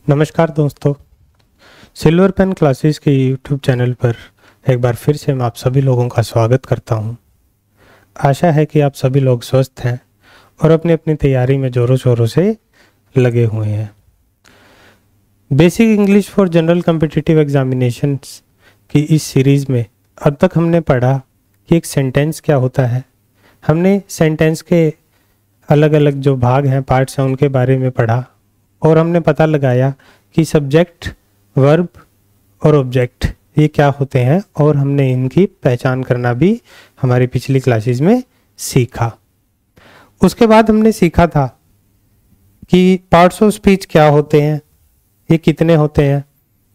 नमस्कार दोस्तों, silver Pen classes के यूट्यूब चैनल पर एक बार फिर से मैं आप सभी लोगों का स्वागत करता हूं। आशा है कि आप सभी लोग स्वस्थ हैं और अपनी अपनी तैयारी में ज़ोरों शोरों से लगे हुए हैं। Basic English for general competitive examinations की इस सीरीज़ में अब तक हमने पढ़ा कि एक सेंटेंस क्या होता है। हमने सेंटेंस के अलग अलग जो भाग हैं, पार्ट्स हैं, उनके बारे में पढ़ा और हमने पता लगाया कि सब्जेक्ट, वर्ब और ऑब्जेक्ट ये क्या होते हैं और हमने इनकी पहचान करना भी हमारी पिछली क्लासेस में सीखा। उसके बाद हमने सीखा था कि पार्ट्स ऑफ स्पीच क्या होते हैं, ये कितने होते हैं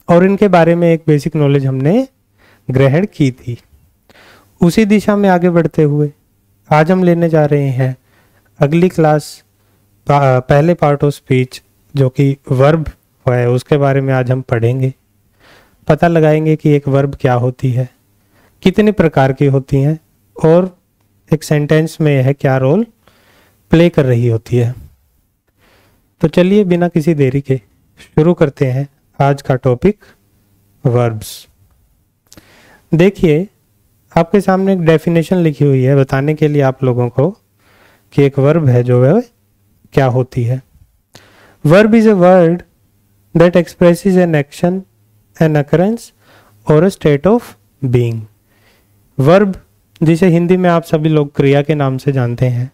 और इनके बारे में एक बेसिक नॉलेज हमने ग्रहण की थी। उसी दिशा में आगे बढ़ते हुए आज हम लेने जा रहे हैं अगली क्लास, पहले पार्ट ऑफ स्पीच जो कि वर्ब है, उसके बारे में आज हम पढ़ेंगे। पता लगाएंगे कि एक वर्ब क्या होती है, कितने प्रकार की होती हैं और एक सेंटेंस में यह क्या रोल प्ले कर रही होती है। तो चलिए बिना किसी देरी के शुरू करते हैं आज का टॉपिक, वर्ब्स। देखिए, आपके सामने एक डेफिनेशन लिखी हुई है बताने के लिए आप लोगों को कि एक वर्ब है जो वह क्या होती है। Verb is a word that expresses an action, an occurrence or a state of being. Verb, जिसे हिंदी में आप सभी लोग क्रिया के नाम से जानते हैं,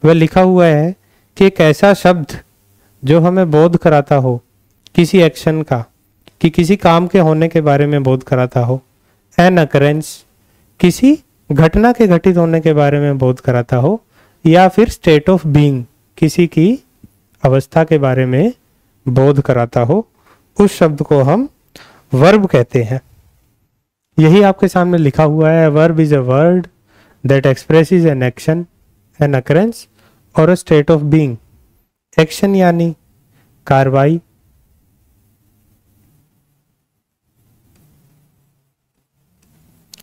वह लिखा हुआ है कि एक ऐसा शब्द जो हमें बोध कराता हो किसी एक्शन का, कि किसी काम के होने के बारे में बोध कराता हो। An occurrence, किसी घटना के घटित होने के बारे में बोध कराता हो, या फिर state of being, किसी की अवस्था के बारे में बोध कराता हो, उस शब्द को हम वर्ब कहते हैं। यही आपके सामने लिखा हुआ है। Verb is a word that expresses an action, an occurrence और a state of being. Action यानी कार्रवाई,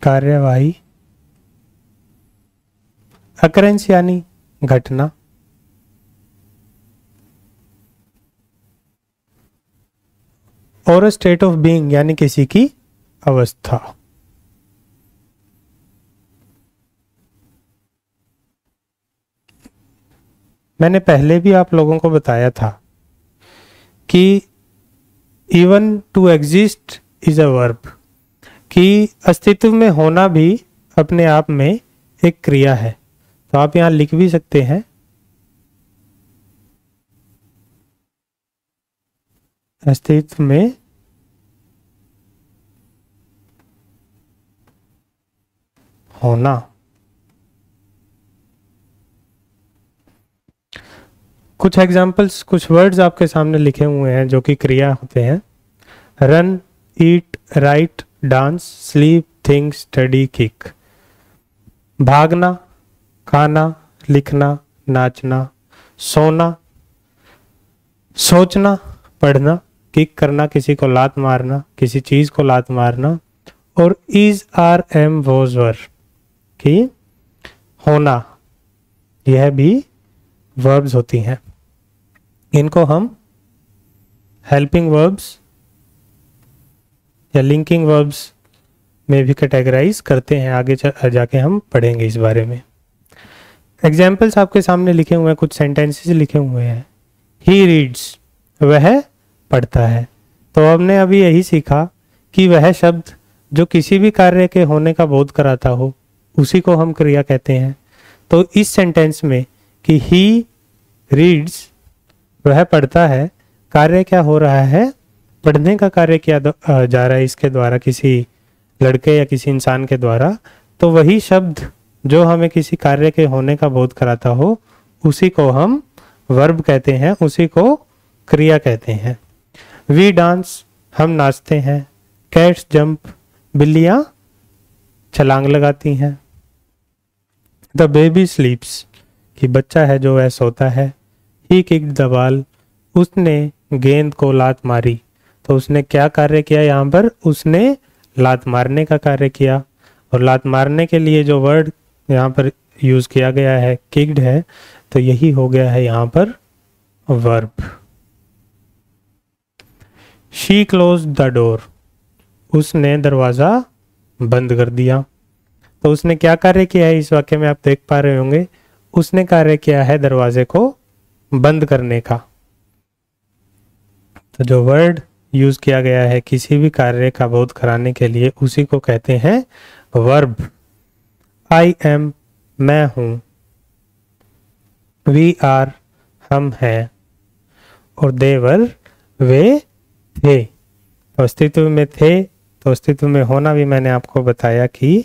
कार्यवाही, अकरेंस यानी घटना, और स्टेट ऑफ बीइंग यानी किसी की अवस्था। मैंने पहले भी आप लोगों को बताया था कि even to exist is a verb, कि अस्तित्व में होना भी अपने आप में एक क्रिया है। तो आप यहां लिख भी सकते हैं, अस्तित्व में होना। कुछ एग्जाम्पल्स, कुछ वर्ड्स आपके सामने लिखे हुए हैं जो कि क्रिया होते हैं। Run, eat, write, dance, sleep, think, study, kick. भागना, खाना, लिखना, नाचना, सोना, सोचना, पढ़ना, किक करना, किसी को लात मारना, किसी चीज को लात मारना, और इज, आर, एम, वॉज, वर की होना, यह भी वर्ब्स होती हैं। इनको हम हेल्पिंग वर्ब्स या लिंकिंग वर्ब्स में भी कैटेगराइज करते हैं। आगे जाके हम पढ़ेंगे इस बारे में। एग्जाम्पल्स आपके सामने लिखे हुए हैं, कुछ सेंटेंसेस लिखे हुए हैं। ही रीड्स, वह पढ़ता है। तो हमने अभी यही सीखा कि वह शब्द जो किसी भी कार्य के होने का बोध कराता हो, उसी को हम क्रिया कहते हैं। तो इस सेंटेंस में कि ही रीड्स, वह पढ़ता है, कार्य क्या हो रहा है, पढ़ने का कार्य किया जा रहा है इसके द्वारा, किसी लड़के या किसी इंसान के द्वारा। तो वही शब्द जो हमें किसी कार्य के होने का बोध कराता हो, उसी को हम वर्ब कहते हैं, उसी को क्रिया कहते हैं। वी डांस, हम नाचते हैं। कैट्स जंप, बिल्लियां छलांग लगाती हैं। द बेबी स्लीप्स, कि बच्चा है जो वह सोता है। ही किक्ड द बॉल, उसने गेंद को लात मारी। तो उसने क्या कार्य किया यहाँ पर, उसने लात मारने का कार्य किया। और लात मारने के लिए जो वर्ड यहाँ पर यूज किया गया है, किक्ड है, तो यही हो गया है यहाँ पर verb. She close the door, उसने दरवाज़ा बंद कर दिया। तो उसने क्या कार्य किया है इस वाक्य में आप देख पा रहे होंगे, उसने कार्य किया है दरवाजे को बंद करने का। तो जो वर्ड यूज किया गया है किसी भी कार्य का बोध कराने के लिए उसी को कहते हैं वर्ब। आई एम, मैं हूं, वी आर, हम हैं, और दे वर, वे थे। तो अस्तित्व में थे, तो अस्तित्व में होना भी मैंने आपको बताया कि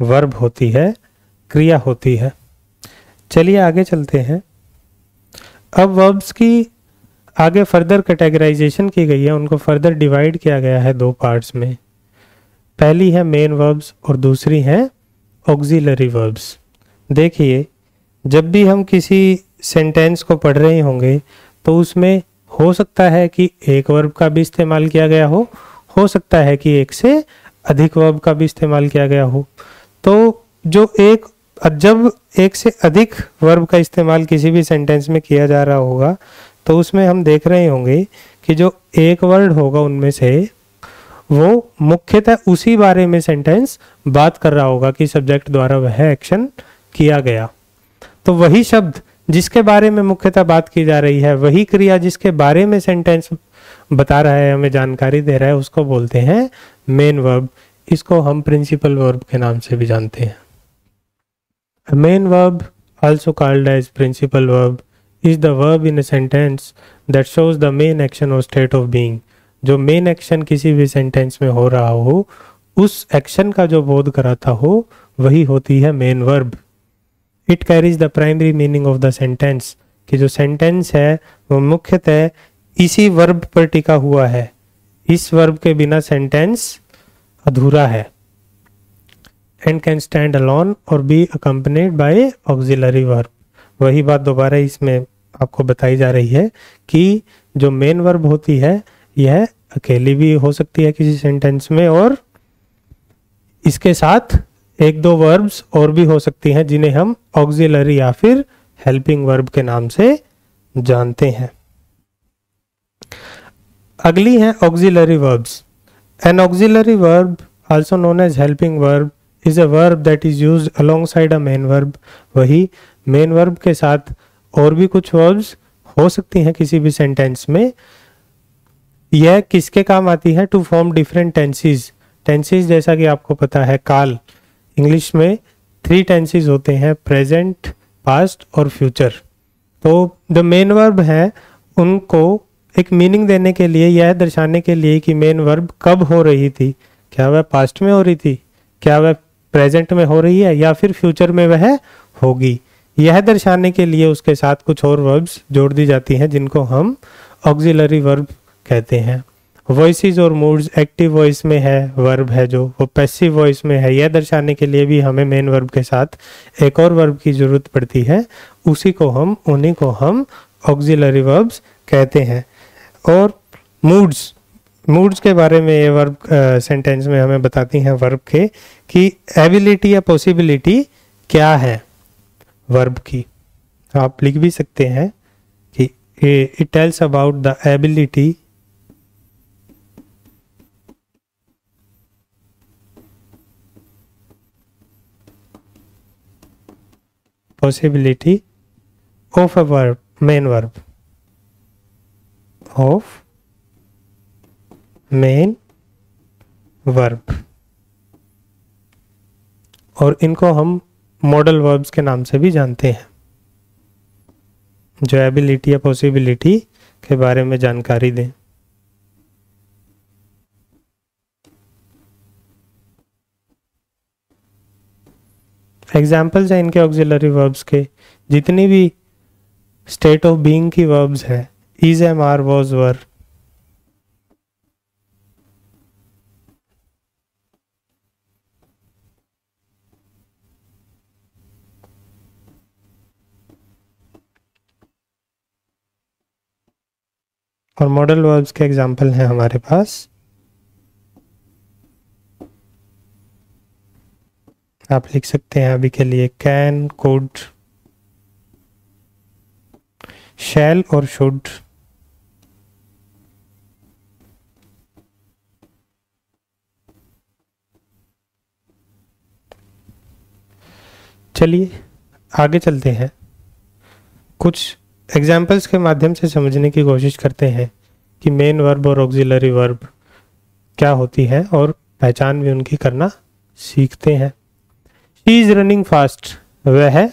वर्ब होती है, क्रिया होती है। चलिए आगे चलते हैं। अब वर्ब्स की आगे फर्दर कैटेगराइजेशन की गई है, उनको फर्दर डिवाइड किया गया है दो पार्ट्स में। पहली है मेन वर्ब्स और दूसरी है ऑक्सिलरी वर्ब्स। देखिए, जब भी हम किसी सेंटेंस को पढ़ रहे होंगे तो उसमें हो सकता है कि एक वर्ब का भी इस्तेमाल किया गया हो सकता है कि एक से अधिक वर्ब का भी इस्तेमाल किया गया हो। तो जब एक से अधिक वर्ब का इस्तेमाल किसी भी सेंटेंस में किया जा रहा होगा तो उसमें हम देख रहे होंगे कि जो एक वर्ड होगा उनमें से वो मुख्यतः उसी बारे में सेंटेंस बात कर रहा होगा कि सब्जेक्ट द्वारा वह एक्शन किया गया। तो वही शब्द जिसके बारे में मुख्यतः बात की जा रही है, वही क्रिया जिसके बारे में सेंटेंस बता रहा है, हमें जानकारी दे रहा है, उसको बोलते हैं मेन वर्ब। इसको हम प्रिंसिपल वर्ब के नाम से भी जानते हैं। Main verb, also called as principal verb, is the verb in a sentence that shows the main action or state of being। जो मेन एक्शन किसी भी सेंटेंस में हो रहा हो, उस एक्शन का जो बोध कराता हो, वही होती है main verb. It carries the primary meaning of the sentence, कि जो सेंटेंस है वो मुख्यतः इसी वर्ब पर टिका हुआ है। इस वर्ब के बिना सेंटेंस अधूरा है। एंड कैन स्टैंड अलोन और be accompanied by auxiliary verb. वही बात दोबारा इसमें आपको बताई जा रही है कि जो मेन वर्ब होती है यह अकेली भी हो सकती है किसी सेंटेंस में, और इसके साथ एक दो वर्ब्स और भी हो सकती हैं जिन्हें हम ऑक्सिलरी या फिर हेल्पिंग वर्ब के नाम से जानते हैं। अगली है auxiliary verbs. An auxiliary verb, also known as helping verb, is a verb that is used alongside a main verb. वही मेन वर्ब के साथ और भी कुछ वर्ब्स हो सकती हैं किसी भी सेंटेंस में। यह किसके काम आती है? To form different tenses. Tenses जैसा कि आपको पता है, काल इंग्लिश में 3 टेंसेस होते हैं, प्रेजेंट, पास्ट और फ्यूचर। तो जो मेन वर्ब है उनको एक मीनिंग देने के लिए, यह दर्शाने के लिए कि मेन वर्ब कब हो रही थी, क्या वह पास्ट में हो रही थी, क्या वह प्रेजेंट में हो रही है, या फिर फ्यूचर में वह होगी, यह दर्शाने के लिए उसके साथ कुछ और वर्ब्स जोड़ दी जाती हैं जिनको हम ऑक्सिलरी वर्ब कहते हैं। वॉइसेस और मूड्स, एक्टिव वॉइस में है वर्ब है जो, वो पैसिव वॉइस में है, यह दर्शाने के लिए भी हमें मेन वर्ब के साथ एक और वर्ब की जरूरत पड़ती है, उन्हीं को हम ऑक्सिलरी वर्ब्स कहते हैं। और मूड्स के बारे में ये वर्ब सेंटेंस में हमें बताती हैं वर्ब के कि एबिलिटी या पॉसिबिलिटी क्या है वर्ब की। आप लिख भी सकते हैं कि it tells about the ability possibility of a verb, main verb, of main verb। और इनको हम मॉडल वर्ब्स के नाम से भी जानते हैं, जो एबिलिटी या पॉसिबिलिटी के बारे में जानकारी दें। एग्जाम्पल्स हैं इनके ऑक्सिलरी वर्ब्स के। जितनी भी स्टेट ऑफ बीइंग की वर्ब्स हैं, इज, एम, आर, वाज, वर, और मॉडल वर्ब्स के एग्जाम्पल हैं हमारे पास। आप लिख सकते हैं अभी के लिए कैन, कुड, शैल और शुड। चलिए आगे चलते हैं, कुछ एग्जाम्पल्स के माध्यम से समझने की कोशिश करते हैं कि मेन वर्ब और ऑक्सिलरी वर्ब क्या होती है और पहचान भी उनकी करना सीखते हैं। शी इज रनिंग फास्ट, वह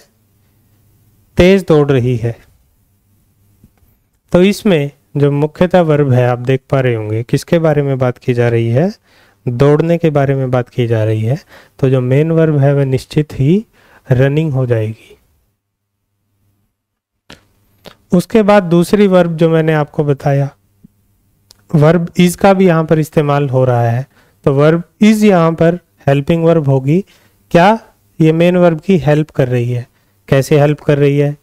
तेज दौड़ रही है। तो इसमें जो मुख्यतः वर्ब है आप देख पा रहे होंगे किसके बारे में बात की जा रही है, दौड़ने के बारे में बात की जा रही है। तो जो मेन वर्ब है वह निश्चित ही रनिंग हो जाएगी। उसके बाद दूसरी वर्ब जो मैंने आपको बताया, वर्ब इज का भी यहाँ पर इस्तेमाल हो रहा है। तो वर्ब इज यहाँ पर हेल्पिंग वर्ब होगी। क्या ये मेन वर्ब की हेल्प कर रही है? कैसे हेल्प कर रही है?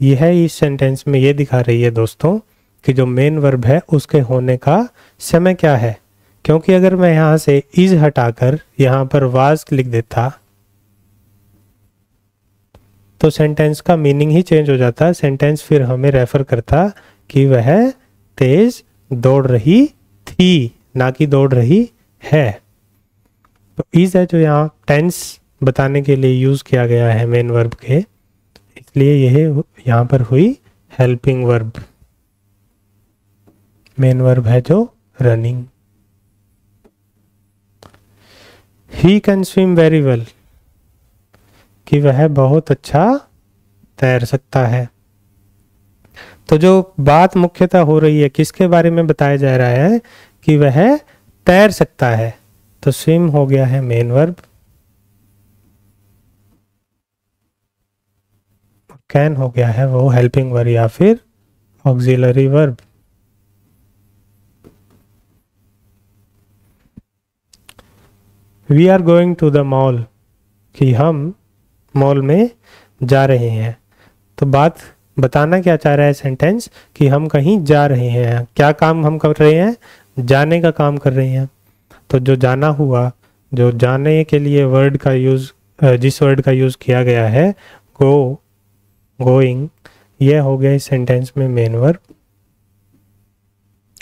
यह इस सेंटेंस में ये दिखा रही है दोस्तों कि जो मेन वर्ब है उसके होने का समय क्या है। क्योंकि अगर मैं यहाँ से इज हटाकर यहाँ पर वाज लिख देता तो सेंटेंस का मीनिंग ही चेंज हो जाता। सेंटेंस फिर हमें रेफर करता कि वह तेज दौड़ रही थी, ना कि दौड़ रही है। तो इज है जो यहाँ टेंस बताने के लिए यूज किया गया है मेन वर्ब के, इसलिए यह यहाँ पर हुई हेल्पिंग वर्ब। मेन वर्ब है जो running. He can swim very well, कि वह बहुत अच्छा तैर सकता है। तो जो बात मुख्यतः हो रही है किसके बारे में बताया जा रहा है कि वह तैर सकता है। तो स्विम हो गया है मेन वर्ब, कैन हो गया है वो हेल्पिंग वर्ब या फिर auxiliary verb. We are going to the mall, कि हम मॉल में जा रहे हैं। तो बात बताना क्या चाह रहा है सेंटेंस कि हम कहीं जा रहे हैं। क्या काम हम कर रहे हैं? जाने का काम कर रहे हैं। तो जो जाना हुआ, जो जाने के लिए वर्ड का यूज, जिस वर्ड का यूज किया गया है गो, गोइंग, यह हो गया इस सेंटेंस में मेन वर्ब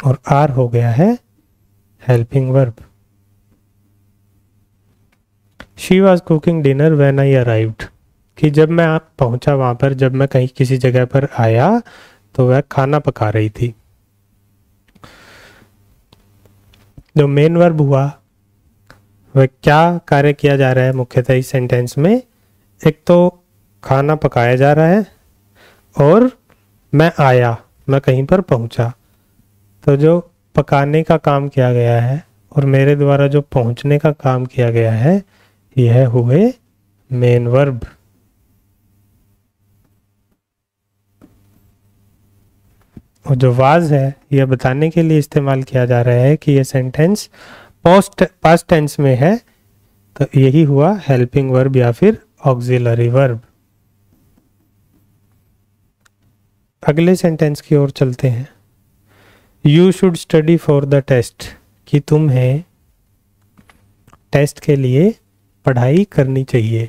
और आर हो गया है helping verb. She was cooking dinner when I arrived, कि जब मैं पहुंचा वहां पर, जब मैं कहीं किसी जगह पर आया तो वह खाना पका रही थी। जो मेन वर्ब हुआ वह क्या कार्य किया जा रहा है मुख्यतः इस सेंटेंस में? एक तो खाना पकाया जा रहा है और मैं आया, मैं कहीं पर पहुंचा। तो जो पकाने का काम किया गया है और मेरे द्वारा जो पहुंचने का काम किया गया है यह हुए मेन वर्ब। और जो वाज है यह बताने के लिए इस्तेमाल किया जा रहा है कि यह सेंटेंस पास्ट टेंस में है। तो यही हुआ हेल्पिंग वर्ब या फिर ऑक्सिलरी वर्ब। अगले सेंटेंस की ओर चलते हैं। You should study for the test, कि तुम्हें टेस्ट के लिए पढ़ाई करनी चाहिए।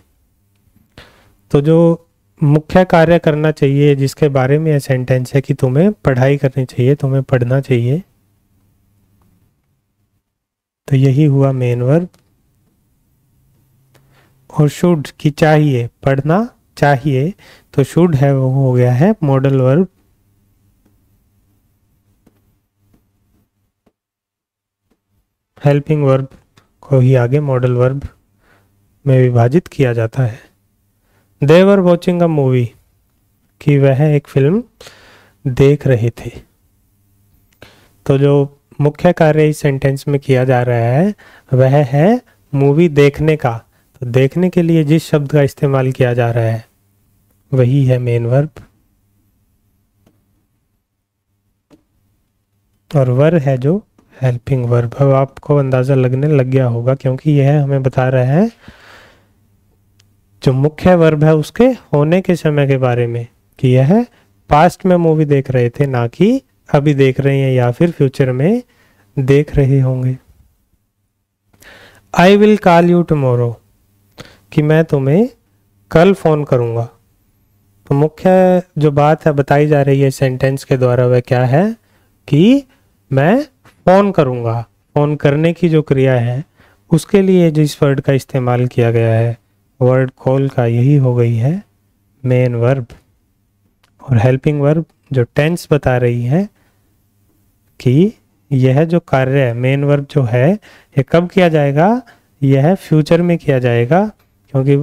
तो जो मुख्य कार्य करना चाहिए जिसके बारे में यह सेंटेंस है कि तुम्हें पढ़ाई करनी चाहिए, तुम्हें पढ़ना चाहिए, तो यही हुआ मेन वर्ब। और शुड, की चाहिए, पढ़ना चाहिए, तो शुड है वो हो गया है मॉडल वर्ब। हेल्पिंग वर्ब को ही आगे मॉडल वर्ब में विभाजित किया जाता है। दे वर वॉचिंग अ मूवी, कि वह एक फिल्म देख रहे थे। तो जो मुख्य कार्य इस सेंटेंस में किया जा रहा है वह है मूवी देखने का। तो देखने के लिए जिस शब्द का इस्तेमाल किया जा रहा है वही है मेन वर्ब। और वर है जो हेल्पिंग वर्ब। अब आपको अंदाजा लगने लग गया होगा क्योंकि यह हमें बता रहा है जो मुख्य वर्ब है उसके होने के समय के बारे में, कि यह पास्ट में मूवी देख रहे थे, ना कि अभी देख रहे हैं या फिर फ्यूचर में देख रहे होंगे। I will call you tomorrow, कि मैं तुम्हें कल फोन करूंगा। तो मुख्य जो बात है बताई जा रही है सेंटेंस के द्वारा वह क्या है कि मैं फोन करूंगा। फोन करने की जो क्रिया है उसके लिए जिस वर्ड का इस्तेमाल किया गया है वर्ड कॉल का यही हो गई है मेन वर्ब। और हेल्पिंग वर्ब जो टेंस बता रही है कि यह जो कार्य है, मेन वर्ब जो है, ये कब किया जाएगा, यह फ्यूचर में किया जाएगा, क्योंकि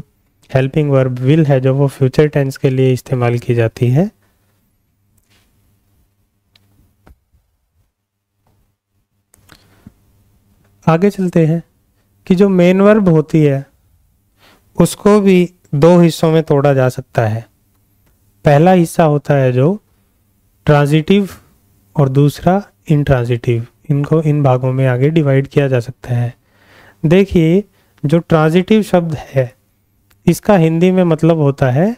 हेल्पिंग वर्ब विल है जो वो फ्यूचर टेंस के लिए इस्तेमाल की जाती है। आगे चलते हैं कि जो मेन वर्ब होती है उसको भी दो हिस्सों में तोड़ा जा सकता है। पहला हिस्सा होता है जो ट्रांजिटिव और दूसरा इंट्रांजिटिव। इनको इन भागों में आगे डिवाइड किया जा सकता है। देखिए, जो ट्रांजिटिव शब्द है इसका हिंदी में मतलब होता है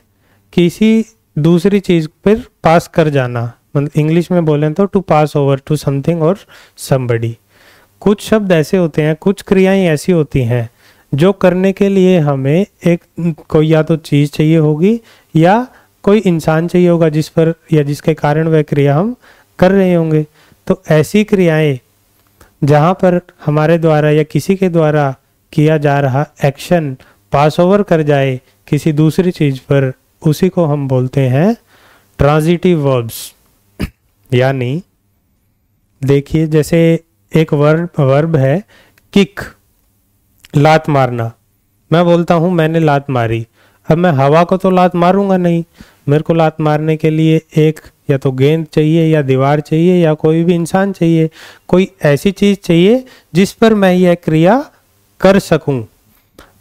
किसी दूसरी चीज पर पास कर जाना, मतलब इंग्लिश में बोलें तो to pass over to something और समबडी। कुछ शब्द ऐसे होते हैं, कुछ क्रियाएं ऐसी होती हैं जो करने के लिए हमें एक कोई या तो चीज चाहिए होगी या कोई इंसान चाहिए होगा जिस पर या जिसके कारण वह क्रिया हम कर रहे होंगे। तो ऐसी क्रियाएं जहां पर हमारे द्वारा या किसी के द्वारा किया जा रहा एक्शन पास ओवर कर जाए किसी दूसरी चीज पर, उसी को हम बोलते हैं ट्रांजिटिव वर्ब्स। यानी देखिए, जैसे एक वर्ब है किक, लात मारना। मैं बोलता हूं मैंने लात मारी। अब मैं हवा को तो लात मारूंगा नहीं, मेरे को लात मारने के लिए एक या तो गेंद चाहिए या दीवार चाहिए या कोई भी इंसान चाहिए, कोई ऐसी चीज चाहिए जिस पर मैं यह क्रिया कर सकूं।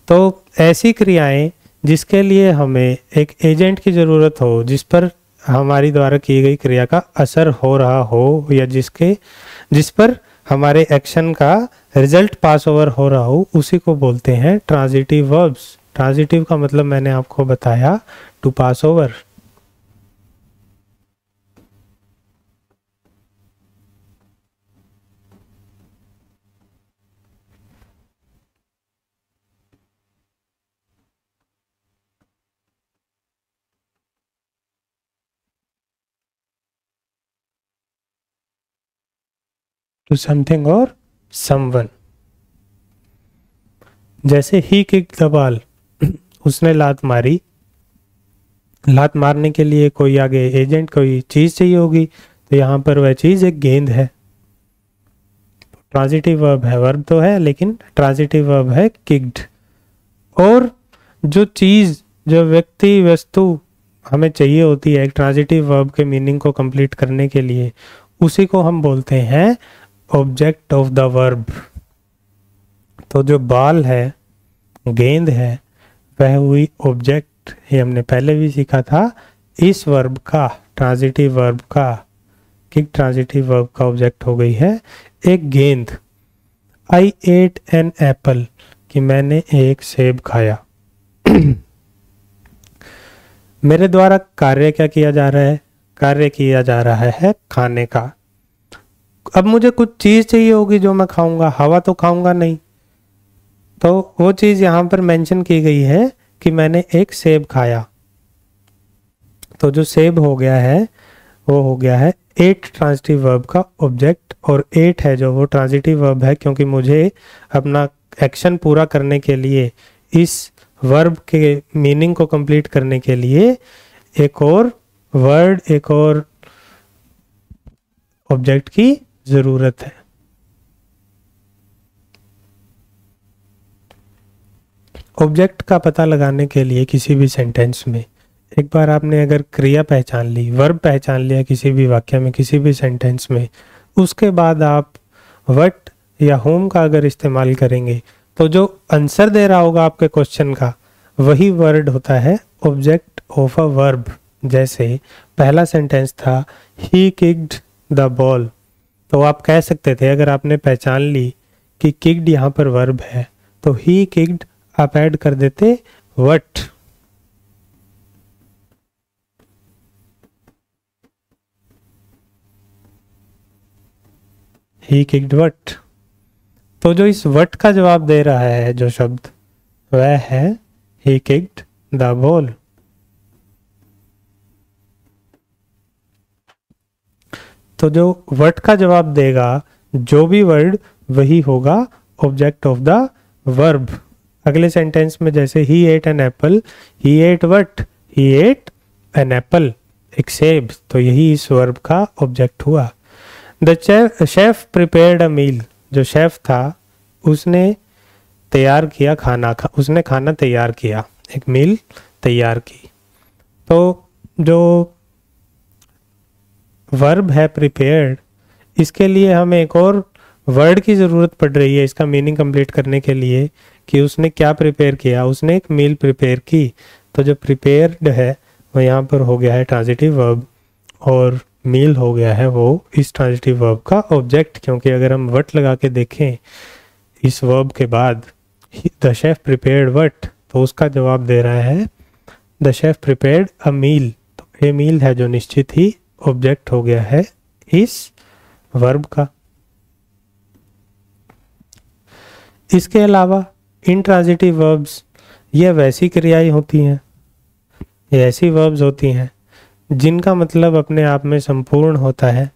तो ऐसी क्रियाएं जिसके लिए हमें एक एजेंट की जरूरत हो, जिस पर हमारी द्वारा की गई क्रिया का असर हो रहा हो या जिस पर हमारे एक्शन का रिजल्ट पास ओवर हो रहा हो, उसी को बोलते हैं ट्रांजिटिव वर्ब्स। ट्रांजिटिव का मतलब मैंने आपको बताया, to pass over. To something और समवन। जैसे ही किक द बॉल, उसने लात मारी। लात मारने के लिए कोई आगे एजेंट, कोई चीज चाहिए होगी, तो यहाँ पर वह चीज एक गेंद है। ट्रांजिटिव वर्ब है, वर्ब तो है लेकिन ट्रांजिटिव वर्ब है किक्ड। और जो चीज, जो व्यक्ति, वस्तु हमें चाहिए होती है एक ट्रांजिटिव वर्ब के मीनिंग को कंप्लीट करने के लिए, उसी को हम बोलते हैं ऑब्जेक्ट ऑफ द वर्ब। तो जो बॉल है, गेंद है, वह हुई ऑब्जेक्ट। ये हमने पहले भी सीखा था। इस वर्ब का, ट्रांजिटिव वर्ब का, किक ट्रांजिटिव वर्ब का ऑब्जेक्ट हो गई है एक गेंद। आई एट एन एप्पल, कि मैंने एक सेब खाया। मेरे द्वारा कार्य क्या किया जा रहा है, कार्य किया जा रहा है खाने का। अब मुझे कुछ चीज चाहिए होगी जो मैं खाऊंगा, हवा तो खाऊंगा नहीं, तो वो चीज यहां पर मेंशन की गई है कि मैंने एक सेब खाया। तो जो सेब हो गया है वो हो गया है एट ट्रांजिटिव वर्ब का ऑब्जेक्ट। और एट है जो वो ट्रांजिटिव वर्ब है, क्योंकि मुझे अपना एक्शन पूरा करने के लिए, इस वर्ब के मीनिंग को कंप्लीट करने के लिए एक और वर्ड, एक और ऑब्जेक्ट की जरूरत है। ऑब्जेक्ट का पता लगाने के लिए किसी भी सेंटेंस में, एक बार आपने अगर क्रिया पहचान ली, वर्ब पहचान लिया किसी भी वाक्य में, किसी भी सेंटेंस में, उसके बाद आप व्हाट या होम का अगर इस्तेमाल करेंगे तो जो आंसर दे रहा होगा आपके क्वेश्चन का, वही वर्ड होता है ऑब्जेक्ट ऑफ अ वर्ब। जैसे पहला सेंटेंस था ही किक्ड द बॉल, तो आप कह सकते थे, अगर आपने पहचान ली कि किक्ड यहाँ पर वर्ब है, तो ही किक्ड आप ऐड कर देते व्हाट। He kicked what. तो जो इस व्हाट का जवाब दे रहा है जो शब्द, वह है ही किक्ड द बॉल। तो जो व्हाट का जवाब देगा जो भी वर्ड, वही होगा ऑब्जेक्ट ऑफ द वर्ब। अगले सेंटेंस में जैसे he ate an apple, he ate what, he ate an apple, एक सेब, तो यही इस वर्ब का ऑब्जेक्ट हुआ। The chef prepared a meal, जो शेफ था उसने तैयार किया खाना, उसने खाना तैयार किया, एक मील तैयार की। तो जो वर्ब है प्रिपेयर्ड, इसके लिए हमें एक और वर्ड की ज़रूरत पड़ रही है इसका मीनिंग कंप्लीट करने के लिए, कि उसने क्या प्रिपेयर किया, उसने एक मील प्रिपेयर की। तो जो प्रिपेयर्ड है वो यहाँ पर हो गया है ट्रांजिटिव वर्ब, और मील हो गया है वो इस ट्रांजिटिव वर्ब का ऑब्जेक्ट, क्योंकि अगर हम वट लगा के देखें इस वर्ब के बाद, द शेफ प्रिपेयर्ड वट, तो उसका जवाब दे रहा है द शेफ प्रिपेयर्ड अ मील। तो ए मील है जो निश्चित ही ऑब्जेक्ट हो गया है इस वर्ब का। इसके अलावा इंट्रांजिटिव वर्ब्स, ये वैसी क्रियाएं होती हैं, ये ऐसी वर्ब्स होती हैं जिनका मतलब अपने आप में संपूर्ण होता है,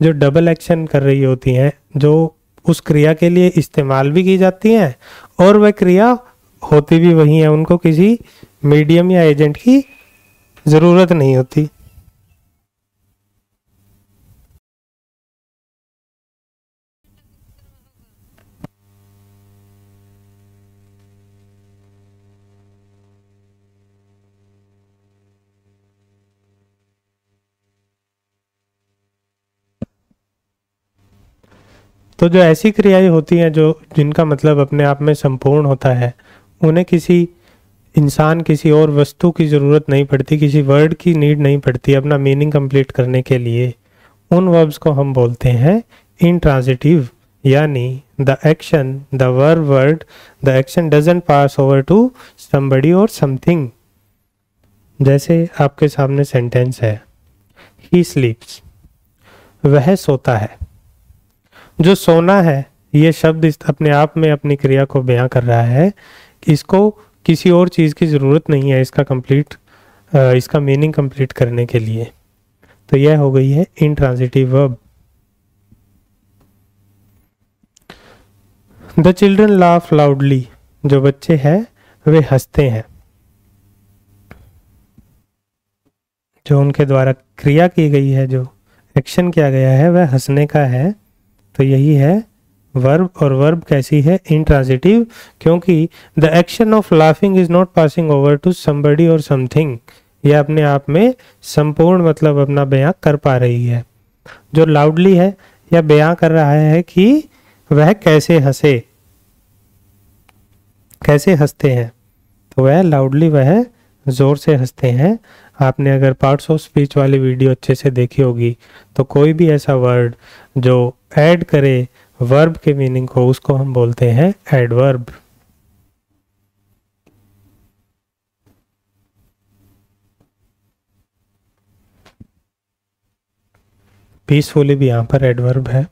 जो डबल एक्शन कर रही होती हैं, जो उस क्रिया के लिए इस्तेमाल भी की जाती हैं और वह क्रिया होती भी वही है, उनको किसी मीडियम या एजेंट की ज़रूरत नहीं होती। तो जो ऐसी क्रियाएं होती हैं जो जिनका मतलब अपने आप में संपूर्ण होता है, उन्हें किसी इंसान, किसी और वस्तु की ज़रूरत नहीं पड़ती, किसी वर्ड की नीड नहीं पड़ती अपना मीनिंग कंप्लीट करने के लिए। उन वर्ब्स को हम बोलते हैं इंट्रांजिटिव, यानी the action, the word, the action doesn't pass over to somebody और समथिंग। जैसे आपके सामने सेंटेंस है, ही स्लीप्स, वह सोता है। जो सोना है ये शब्द अपने आप में अपनी क्रिया को बयां कर रहा है, इसको किसी और चीज़ की ज़रूरत नहीं है इसका मीनिंग कंप्लीट करने के लिए। तो यह हो गई है intransitive verb. The children laugh loudly, जो बच्चे हैं वे हंसते हैं। जो उनके द्वारा क्रिया की गई है, जो एक्शन किया गया है वह हंसने का है। तो यही है वर्ब, और वर्ब कैसी है, इंट्रांजिटिव, क्योंकि the action of laughing is not passing over to somebody और समथिंग। यह अपने आप में संपूर्ण मतलब अपना बयां कर पा रही है। जो लाउडली है यह बयां कर रहा है कि वह कैसे हंसे, कैसे हंसते हैं। तो वह लाउडली, वह जोर से हंसते हैं। आपने अगर पार्ट्स ऑफ स्पीच वाली वीडियो अच्छे से देखी होगी तो कोई भी ऐसा वर्ड जो ऐड करे वर्ब के मीनिंग को, उसको हम बोलते हैं एडवर्ब। पीसफुली भी यहां पर एडवर्ब है।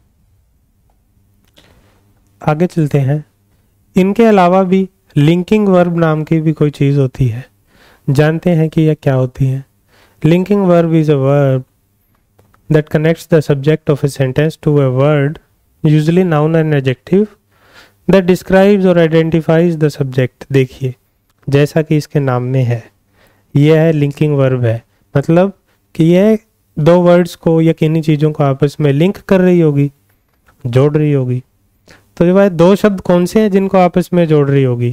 आगे चलते हैं। इनके अलावा भी लिंकिंग वर्ब नाम की भी कोई चीज होती है, जानते हैं कि यह क्या होती है। Linking verb is a verb that connects the subject of a sentence to a word, usually noun and adjective, that describes or identifies the subject। देखिए जैसा कि इसके नाम में है, यह है लिंकिंग वर्ब है, मतलब कि यह दो वर्ड्स को या किन्हीं चीज़ों को आपस में लिंक कर रही होगी, जोड़ रही होगी। तो वह दो शब्द कौन से हैं जिनको आपस में जोड़ रही होगी?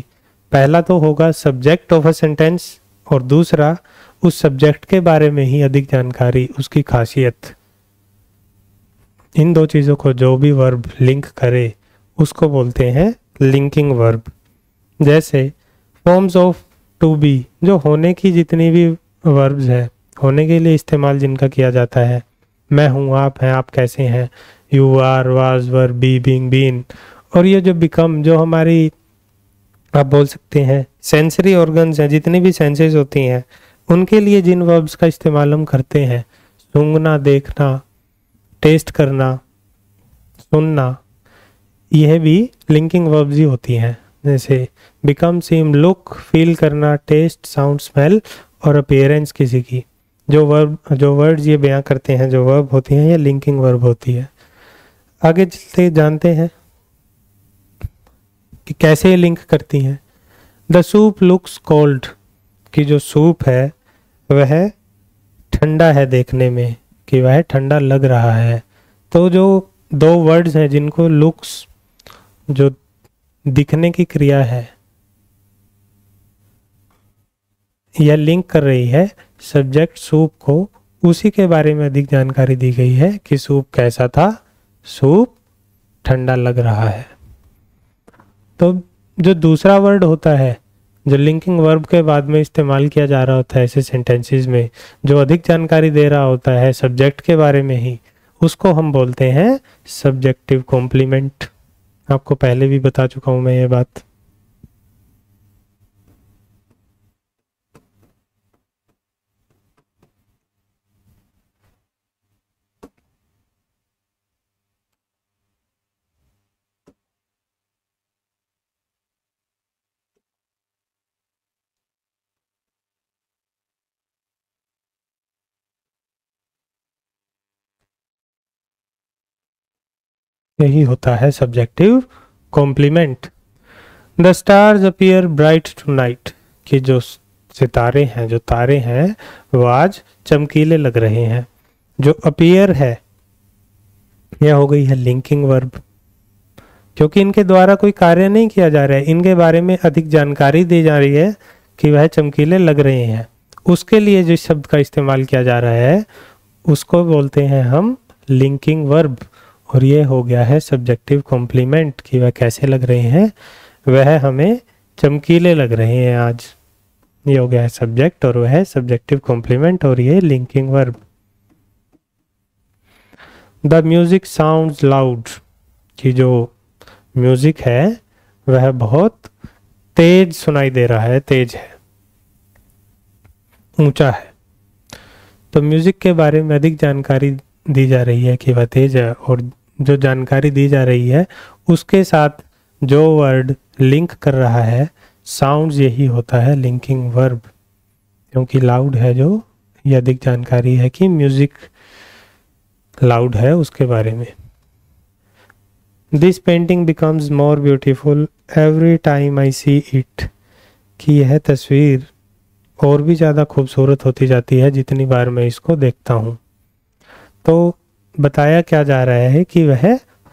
पहला तो होगा सब्जेक्ट ऑफ अ सेंटेंस, और दूसरा उस सब्जेक्ट के बारे में ही अधिक जानकारी, उसकी खासियत। इन दो चीज़ों को जो भी वर्ब लिंक करे उसको बोलते हैं लिंकिंग वर्ब। जैसे फॉर्म्स ऑफ टू बी, जो होने की जितनी भी वर्ब्स है, होने के लिए इस्तेमाल जिनका किया जाता है, मैं हूँ, आप हैं, आप कैसे हैं, you are, was, were, be, being, been. और ये जो बिकम, जो हमारी आप बोल सकते हैं सेंसरी ऑर्गन्स हैं, जितनी भी सेंसेस होती हैं, उनके लिए जिन वर्ब्स का इस्तेमाल हम करते हैं, सूंघना, देखना, टेस्ट करना, सुनना, यह भी लिंकिंग वर्ब्स ही होती हैं। जैसे बिकम, सीम, लुक, फील करना, टेस्ट, साउंड, स्मेल और अपीयरेंस किसी की, जो वर्ड्स ये बयां करते हैं, जो वर्ब होती हैं, ये लिंकिंग वर्ब होती है। आगे चलते जानते हैं कि कैसे लिंक करती हैं। द सूप लुक्स कोल्ड, कि जो सूप है वह ठंडा है देखने में, कि वह ठंडा लग रहा है। तो जो दो वर्ड्स हैं जिनको लुक्स, जो दिखने की क्रिया है, यह लिंक कर रही है सब्जेक्ट सूप को, उसी के बारे में अधिक जानकारी दी गई है कि सूप कैसा था, सूप ठंडा लग रहा है। तो जो दूसरा वर्ड होता है जो लिंकिंग वर्ब के बाद में इस्तेमाल किया जा रहा होता है ऐसे सेंटेंसेस में, जो अधिक जानकारी दे रहा होता है सब्जेक्ट के बारे में ही, उसको हम बोलते हैं सब्जेक्टिव कॉम्प्लीमेंट। आपको पहले भी बता चुका हूं मैं ये बात। यही होता है subjective complement. The stars appear bright tonight, कि जो सितारे हैं, जो तारे हैं, वो आज चमकीले लग रहे हैं। जो अपीयर है यह हो गई है लिंकिंग वर्ब, क्योंकि इनके द्वारा कोई कार्य नहीं किया जा रहा है, इनके बारे में अधिक जानकारी दी जा रही है कि वह चमकीले लग रहे हैं। उसके लिए जिस शब्द का इस्तेमाल किया जा रहा है उसको बोलते हैं हम लिंकिंग वर्ब, और ये हो गया है सब्जेक्टिव कॉम्प्लीमेंट, कि वह कैसे लग रहे हैं, वह हमें चमकीले लग रहे हैं आज। ये हो गया है सब्जेक्ट और वह है सब्जेक्टिव कॉम्प्लीमेंट, और ये linking verb. The music sounds loud, कि जो म्यूजिक है वह बहुत तेज सुनाई दे रहा है, तेज है, ऊंचा है। तो म्यूजिक के बारे में अधिक जानकारी दी जा रही है कि वह तेज है, और जो जानकारी दी जा रही है उसके साथ जो वर्ड लिंक कर रहा है साउंड्स, यही होता है लिंकिंग वर्ब, क्योंकि लाउड है जो, ये अधिक जानकारी है कि म्यूजिक लाउड है उसके बारे में। This painting becomes more beautiful every time I see it, कि यह तस्वीर और भी ज़्यादा खूबसूरत होती जाती है जितनी बार मैं इसको देखता हूँ। तो बताया क्या जा रहा है कि वह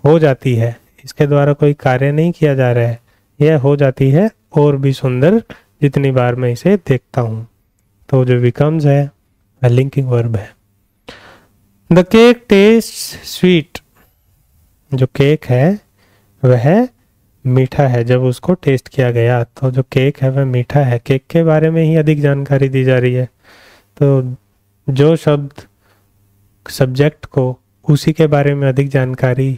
हो जाती है, इसके द्वारा कोई कार्य नहीं किया जा रहा है, यह हो जाती है और भी सुंदर जितनी बार मैं इसे देखता हूँ। तो जो बिकम्स है वह लिंकिंग वर्ब है। द केक टेस्ट स्वीट, जो केक है वह मीठा है, जब उसको टेस्ट किया गया तो जो केक है वह मीठा है, केक के बारे में ही अधिक जानकारी दी जा रही है। तो जो शब्द सब्जेक्ट को उसी के बारे में अधिक जानकारी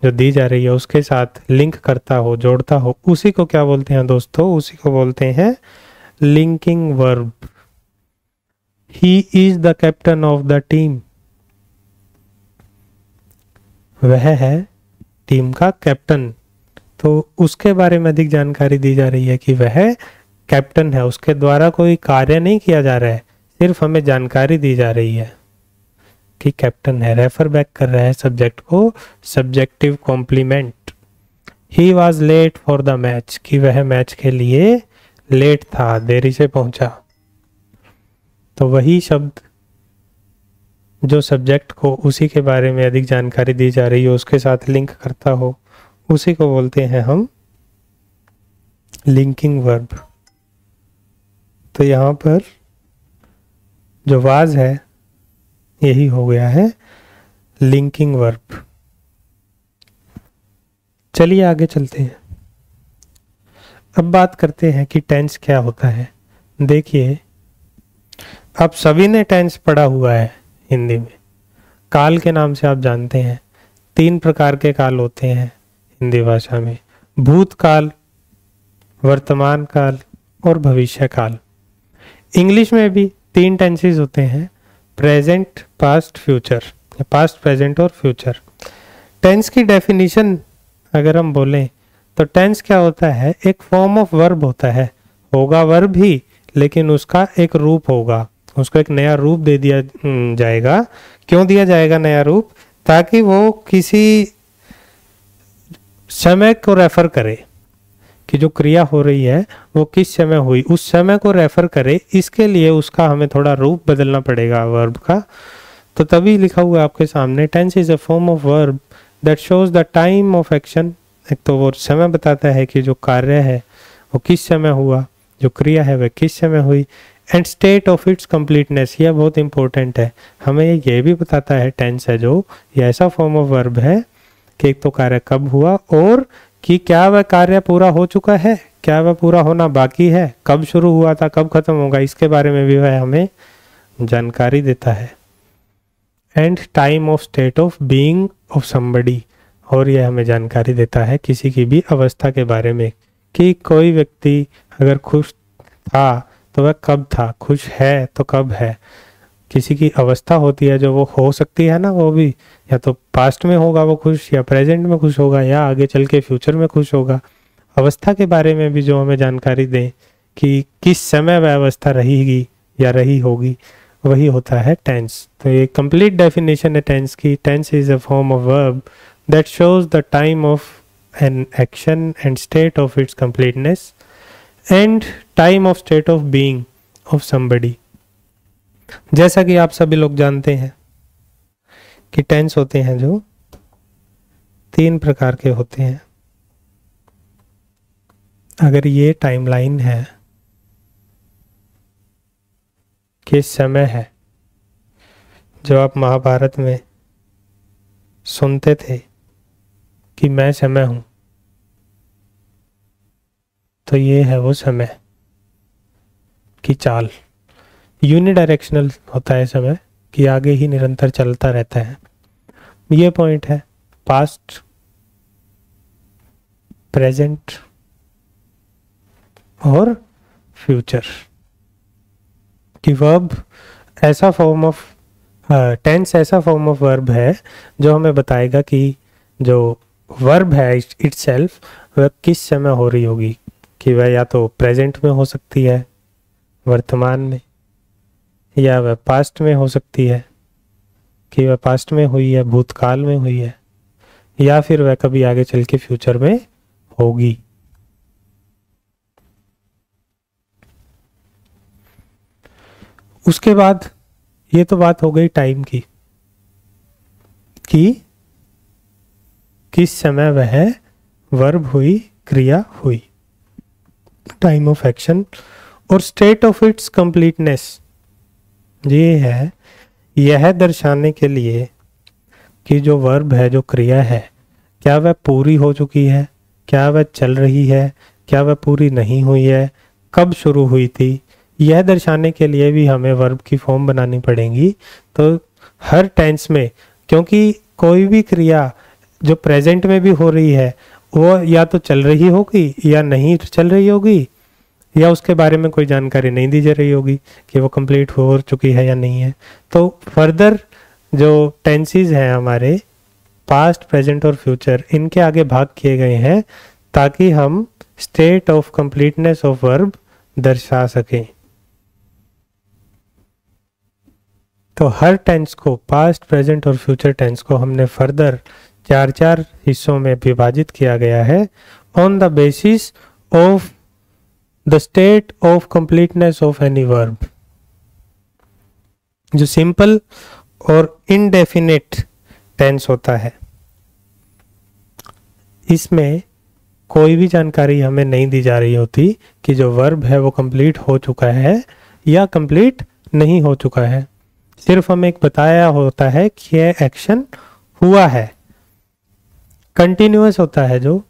जो दी जा रही है उसके साथ लिंक करता हो, जोड़ता हो, उसी को क्या बोलते हैं दोस्तों, उसी को बोलते हैं linking verb. He is the captain of the team, वह है टीम का कैप्टन, तो उसके बारे में अधिक जानकारी दी जा रही है कि वह कैप्टन है, उसके द्वारा कोई कार्य नहीं किया जा रहा है, सिर्फ हमें जानकारी दी जा रही है कि कैप्टन है, रेफर बैक कर रहा है सब्जेक्ट को, subjective complement. He was late for the match, कि वह मैच के लिए लेट था, देरी से पहुंचा। तो वही शब्द जो सब्जेक्ट को उसी के बारे में अधिक जानकारी दी जा रही है उसके साथ लिंक करता हो, उसी को बोलते हैं हम लिंकिंग वर्ब। तो यहाँ पर जो वाज है यही हो गया है लिंकिंग वर्ब। चलिए आगे चलते हैं। अब बात करते हैं कि टेंस क्या होता है। देखिए, आप सभी ने टेंस पढ़ा हुआ है हिंदी में, काल के नाम से आप जानते हैं। 3 प्रकार के काल होते हैं हिंदी भाषा में, भूतकाल, वर्तमान काल और भविष्य काल। इंग्लिश में भी 3 टेंसेस होते हैं, present, past, future, past, present और फ्यूचर। टेंस की डेफिनेशन अगर हम बोलें तो टेंस क्या होता है, एक फॉर्म ऑफ वर्ब होता है, होगा वर्ब ही लेकिन उसका एक रूप होगा, उसको एक नया रूप दे दिया जाएगा। क्यों दिया जाएगा नया रूप? ताकि वो किसी समय को रेफर करे, कि जो क्रिया हो रही है वो किस समय हुई, उस समय को रेफर करे, इसके लिए उसका हमें थोड़ा रूप बदलना पड़ेगा वर्ब का। तो तभी लिखा हुआ है आपके सामने, tense is a form of verb that shows the time of action. एक तो वो समय बताता है कि जो कार्य है वो किस समय हुआ, जो क्रिया है वह किस समय हुई, and state of its completeness, यह बहुत इंपॉर्टेंट है। हमें ये भी बताता है टेंस है जो, ये ऐसा फॉर्म ऑफ वर्ब है कि एक तो कार्य कब हुआ और कि क्या वह कार्य पूरा हो चुका है, क्या वह पूरा होना बाकी है, कब शुरू हुआ था, कब खत्म होगा, इसके बारे में भी वह हमें जानकारी देता है। And time of state of being of somebody, और यह हमें जानकारी देता है किसी की भी अवस्था के बारे में, कि कोई व्यक्ति अगर खुश था तो वह कब था, खुश है तो कब है। किसी की अवस्था होती है जो वो हो सकती है ना, वो भी या तो पास्ट में होगा वो खुश, या प्रेजेंट में खुश होगा, या आगे चल के फ्यूचर में खुश होगा। अवस्था के बारे में भी जो हमें जानकारी दें कि किस समय वह अवस्था रहेगी या रही होगी, वही होता है टेंस। तो ये कंप्लीट डेफिनेशन है टेंस की। Tense is a form of verb that shows the time of an action and state of its completeness and time of state of being of somebody. जैसा कि आप सभी लोग जानते हैं कि टेंस होते हैं जो 3 प्रकार के होते हैं। अगर ये टाइमलाइन है कि समय है, जो आप महाभारत में सुनते थे कि मैं समय हूं, तो ये है वो समय की चाल। यूनिडायरेक्शनल होता है समय, कि आगे ही निरंतर चलता रहता है। ये पॉइंट है पास्ट, प्रेजेंट और फ्यूचर। कि वर्ब ऐसा फॉर्म ऑफ टेंस ऐसा फॉर्म ऑफ वर्ब है जो हमें बताएगा कि जो वर्ब है इटसेल्फ वह किस समय हो रही होगी, कि वह या तो प्रेजेंट में हो सकती है, वर्तमान में, या वह पास्ट में हो सकती है कि वह पास्ट में हुई है, भूतकाल में हुई है, या फिर वह कभी आगे चल के फ्यूचर में होगी। उसके बाद ये तो बात हो गई टाइम की, कि किस समय वह वर्ब हुई, क्रिया हुई, टाइम ऑफ एक्शन, और स्टेट ऑफ इट्स कंप्लीटनेस ये है यह दर्शाने के लिए कि जो वर्ब है, जो क्रिया है, क्या वह पूरी हो चुकी है, क्या वह चल रही है, क्या वह पूरी नहीं हुई है, कब शुरू हुई थी। यह दर्शाने के लिए भी हमें वर्ब की फॉर्म बनानी पड़ेगी। तो हर टेंस में, क्योंकि कोई भी क्रिया जो प्रेजेंट में भी हो रही है वो या तो चल रही होगी या नहीं चल रही होगी, या उसके बारे में कोई जानकारी नहीं दी जा रही होगी कि वो कंप्लीट हो चुकी है या नहीं है। तो फर्दर जो टेंसेस हैं हमारे, पास्ट, प्रेजेंट और फ्यूचर, इनके आगे भाग किए गए हैं ताकि हम state of completeness of verb दर्शा सकें। तो हर टेंस को, पास्ट, प्रेजेंट और फ्यूचर टेंस को हमने फर्दर 4 हिस्सों में विभाजित किया गया है on the basis of the state of completeness of any verb. जो सिंपल और इनडेफिनेट टेंस होता है, इसमें कोई भी जानकारी हमें नहीं दी जा रही होती कि जो वर्ब है वो कंप्लीट हो चुका है या कंप्लीट नहीं हो चुका है। सिर्फ हमें एक बताया होता है कि यह एक्शन हुआ है। कंटिन्यूअस होता है, जो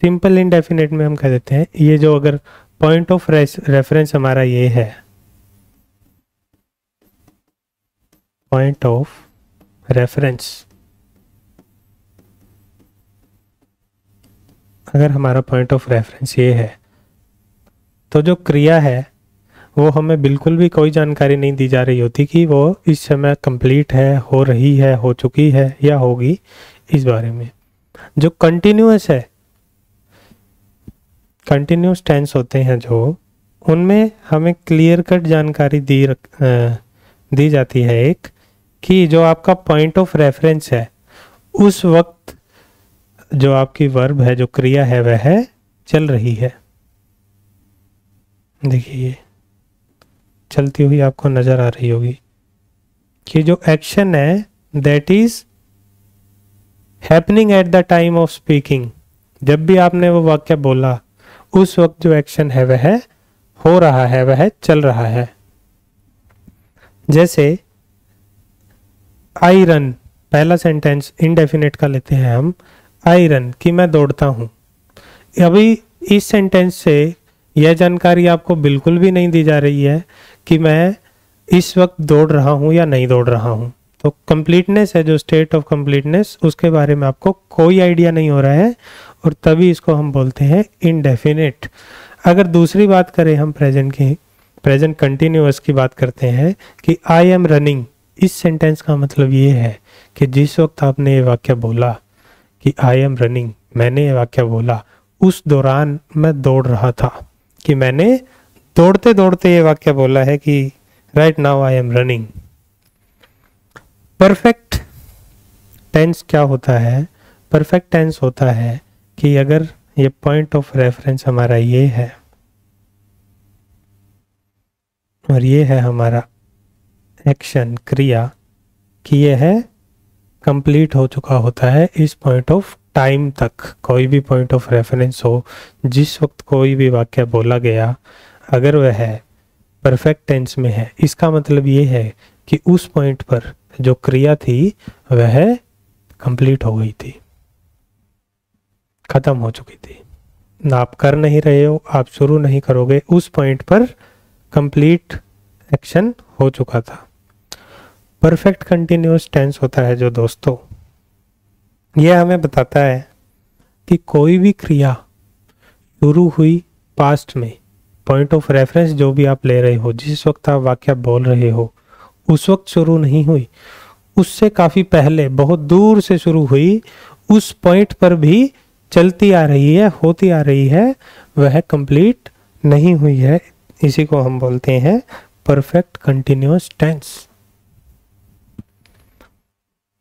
सिंपल इनडेफिनेट में हम कह देते हैं। ये जो अगर पॉइंट ऑफ रेफरेंस हमारा ये है, पॉइंट ऑफ रेफरेंस, अगर हमारा पॉइंट ऑफ रेफरेंस ये है, तो जो क्रिया है वो हमें बिल्कुल भी कोई जानकारी नहीं दी जा रही होती कि वो इस समय कंप्लीट है, हो रही है, हो चुकी है या होगी, इस बारे में। जो कंटिन्यूअस है, कंटिन्यूअस टेंस होते हैं जो, उनमें हमें क्लियर कट जानकारी दी जाती है एक, कि जो आपका पॉइंट ऑफ रेफरेंस है उस वक्त जो आपकी वर्ब है, जो क्रिया है, वह चल रही है। देखिए ये चलती हुई आपको नजर आ रही होगी कि जो एक्शन है that is happening at the time of speaking. जब भी आपने वो वाक्य बोला उस वक्त जो एक्शन है वह हो रहा है, वह चल रहा है। जैसे आई रन, पहला सेंटेंस इनडेफिनेट का लेते हैं हम, आई रन कि मैं दौड़ता हूं। अभी इस सेंटेंस से यह जानकारी आपको बिल्कुल भी नहीं दी जा रही है कि मैं इस वक्त दौड़ रहा हूं या नहीं दौड़ रहा हूं। तो कंप्लीटनेस है जो स्टेट ऑफ कंप्लीटनेस, उसके बारे में आपको कोई आइडिया नहीं हो रहा है और तभी इसको हम बोलते हैं इनडेफिनेट। अगर दूसरी बात करें हम प्रेजेंट की, प्रेजेंट कंटिन्यूअस की बात करते हैं कि आई एम रनिंग, इस सेंटेंस का मतलब ये है कि जिस वक्त आपने ये वाक्य बोला कि आई एम रनिंग, मैंने ये वाक्य बोला, उस दौरान मैं दौड़ रहा था, कि मैंने दौड़ते दौड़ते ये वाक्य बोला है कि right now I am running. Perfect tense क्या होता है? परफेक्ट टेंस होता है कि अगर ये पॉइंट ऑफ रेफरेंस हमारा ये है और ये है हमारा एक्शन, क्रिया, कि यह है कंप्लीट हो चुका होता है इस पॉइंट ऑफ टाइम तक। कोई भी पॉइंट ऑफ रेफरेंस हो, जिस वक्त कोई भी वाक्य बोला गया, अगर वह है परफेक्ट टेंस में है, इसका मतलब ये है कि उस पॉइंट पर जो क्रिया थी वह कंप्लीट हो गई थी, खत्म हो चुकी थी। ना आप कर नहीं रहे हो, आप शुरू नहीं करोगे, उस पॉइंट पर कंप्लीट एक्शन हो चुका था। परफेक्ट कंटिन्यूअस टेंस होता है जो दोस्तों, यह हमें बताता है कि कोई भी क्रिया शुरू हुई पास्ट में, पॉइंट ऑफ रेफरेंस जो भी आप ले रहे हो, जिस वक्त आप वाक्य बोल रहे हो उस वक्त शुरू नहीं हुई, उससे काफी पहले बहुत दूर से शुरू हुई, उस पॉइंट पर भी चलती आ रही है, होती आ रही है, वह कंप्लीट नहीं हुई है। इसी को हम बोलते हैं परफेक्ट कंटिन्यूअस टेंस।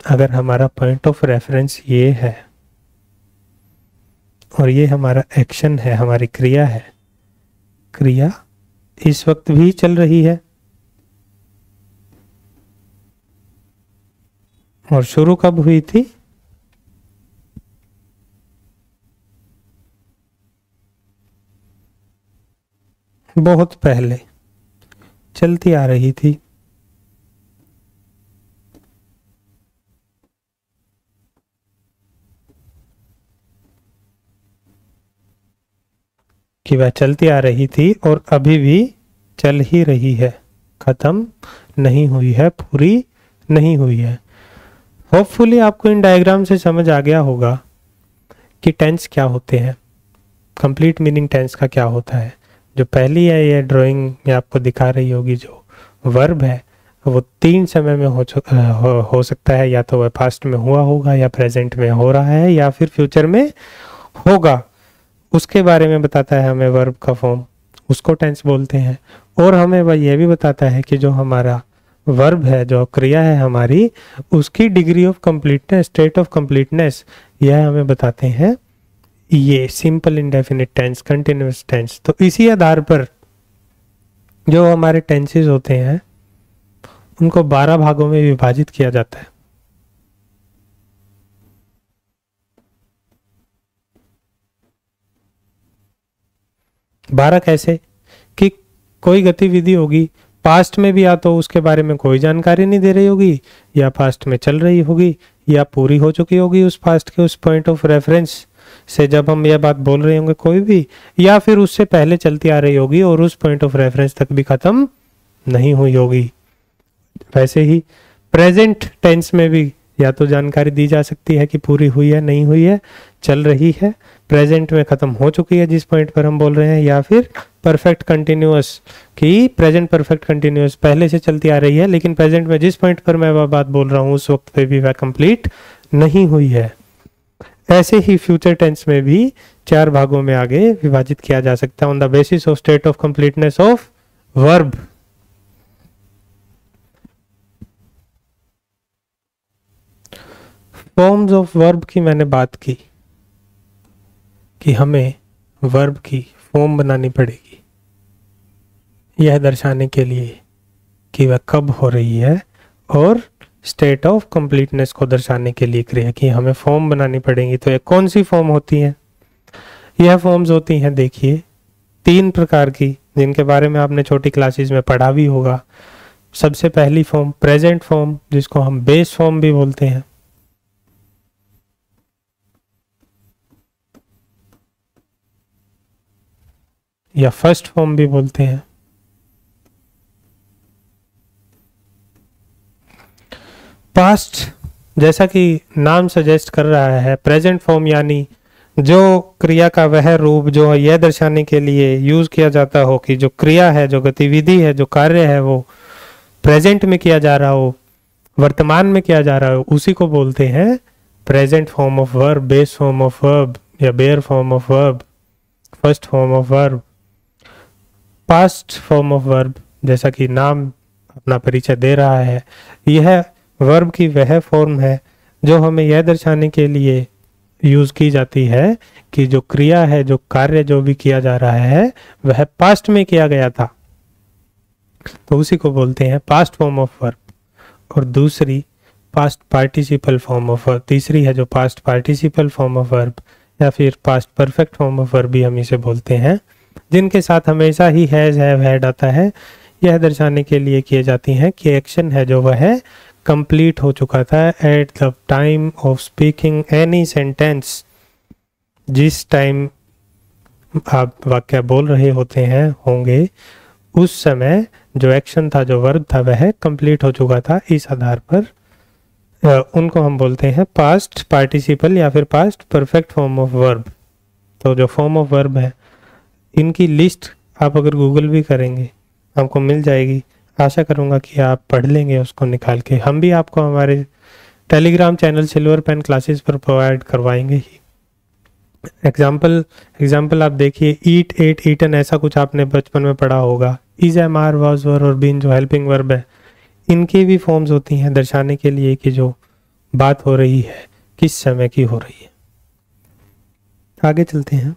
अगर हमारा पॉइंट ऑफ रेफरेंस ये है और ये हमारा एक्शन है, हमारी क्रिया है, क्रिया इस वक्त भी चल रही है और शुरू कब हुई थी? बहुत पहले चलती आ रही थी। कि वह चलती आ रही थी और अभी भी चल ही रही है, खत्म नहीं हुई है, पूरी नहीं हुई है। होपफुली आपको इन डायग्राम से समझ आ गया होगा कि टेंस क्या होते हैं, कंप्लीट मीनिंग टेंस का क्या होता है। जो पहली है ये ड्राइंग में आपको दिखा रही होगी, जो वर्ब है वो 3 समय में हो सकता है, या तो वह पास्ट में हुआ होगा, या प्रेजेंट में हो रहा है, या फिर फ्यूचर में होगा। उसके बारे में बताता है हमें वर्ब का फॉर्म, उसको टेंस बोलते हैं। और हमें वह यह भी बताता है कि जो हमारा वर्ब है, जो क्रिया है हमारी, उसकी degree of completeness, state of completeness, यह हमें बताते हैं ये simple indefinite tense, continuous tense. तो इसी आधार पर जो हमारे टेंसेस होते हैं उनको 12 भागों में विभाजित किया जाता है। 12 कैसे? कि कोई गतिविधि होगी पास्ट में भी, या तो उसके बारे में कोई जानकारी नहीं दे रही होगी, या पास्ट में चल रही होगी, या पूरी हो चुकी होगी उस पास्ट के उस पॉइंट ऑफ रेफरेंस से जब हम यह बात बोल रहे होंगे कोई भी, या फिर उससे पहले चलती आ रही होगी और उस पॉइंट ऑफ रेफरेंस तक भी खत्म नहीं हुई होगी। वैसे ही प्रेजेंट टेंस में भी या तो जानकारी दी जा सकती है कि पूरी हुई है, नहीं हुई है, चल रही है, प्रेजेंट में खत्म हो चुकी है जिस पॉइंट पर हम बोल रहे हैं, या फिर परफेक्ट कंटिन्यूअस कि प्रेजेंट परफेक्ट कंटिन्यूअस पहले से चलती आ रही है लेकिन प्रेजेंट में जिस पॉइंट पर मैं वह बात बोल रहा हूँ उस वक्त पे भी वह कंप्लीट नहीं हुई है। ऐसे ही फ्यूचर टेंस में भी 4 भागों में आगे विभाजित किया जा सकता है on the basis of state of completeness of verb. Forms of verb की मैंने बात की कि हमें वर्ब की फॉर्म बनानी पड़ेगी, यह दर्शाने के लिए कि वह कब हो रही है, और स्टेट ऑफ कंप्लीटनेस को दर्शाने के लिए क्रिया की हमें फॉर्म बनानी पड़ेगी। तो ये कौन सी फॉर्म होती हैं? यह फॉर्म्स होती हैं, देखिए 3 प्रकार की, जिनके बारे में आपने छोटी क्लासेस में पढ़ा भी होगा। सबसे पहली फॉर्म प्रेजेंट फॉर्म, जिसको हम बेस फॉर्म भी बोलते हैं। या फर्स्ट फॉर्म भी बोलते हैं। पास्ट, जैसा कि नाम सजेस्ट कर रहा है, प्रेजेंट फॉर्म यानी जो क्रिया का वह रूप जो यह दर्शाने के लिए यूज किया जाता हो कि जो क्रिया है, जो गतिविधि है, जो कार्य है, वो प्रेजेंट में किया जा रहा हो, वर्तमान में किया जा रहा हो, उसी को बोलते हैं present form of verb, base form of verb या bare form of verb, first form of verb. Past form of verb, जैसा कि नाम अपना परिचय दे रहा है, यह वर्ब की वह फॉर्म है जो हमें यह दर्शाने के लिए यूज की जाती है कि जो क्रिया है, जो कार्य जो भी किया जा रहा है, वह पास्ट में किया गया था, तो उसी को बोलते हैं पास्ट फॉर्म ऑफ वर्ब। और दूसरी past participle form of verb, तीसरी है जो past participle form of verb या फिर past perfect form of verb भी हम इसे बोलते हैं, जिनके साथ हमेशा ही हैज, हैव, हैड आता है। यह दर्शाने के लिए किए जाती हैं कि एक्शन है जो वह है कंप्लीट हो चुका था at the time of speaking any sentence. जिस टाइम आप वाक्य बोल रहे होते हैं होंगे, उस समय जो एक्शन था, जो वर्ब था, वह कंप्लीट हो चुका था। इस आधार पर उनको हम बोलते हैं पास्ट पार्टिसिपल या फिर past perfect form of verb. तो जो फॉर्म ऑफ वर्ब है, इनकी लिस्ट आप अगर गूगल भी करेंगे आपको मिल जाएगी। आशा करूंगा कि आप पढ़ लेंगे उसको निकाल के। हम भी आपको हमारे Telegram channel Silver Pen Classes पर प्रोवाइड करवाएंगे ही। एग्जाम्पल आप देखिए, ईट, एट, ईटन, ऐसा कुछ आपने बचपन में पढ़ा होगा। इज, एम, आर, वाज, वर और बीन जो हेल्पिंग वर्ब है, इनकी भी फॉर्म्स होती हैं दर्शाने के लिए कि जो बात हो रही है किस समय की हो रही है। आगे चलते हैं।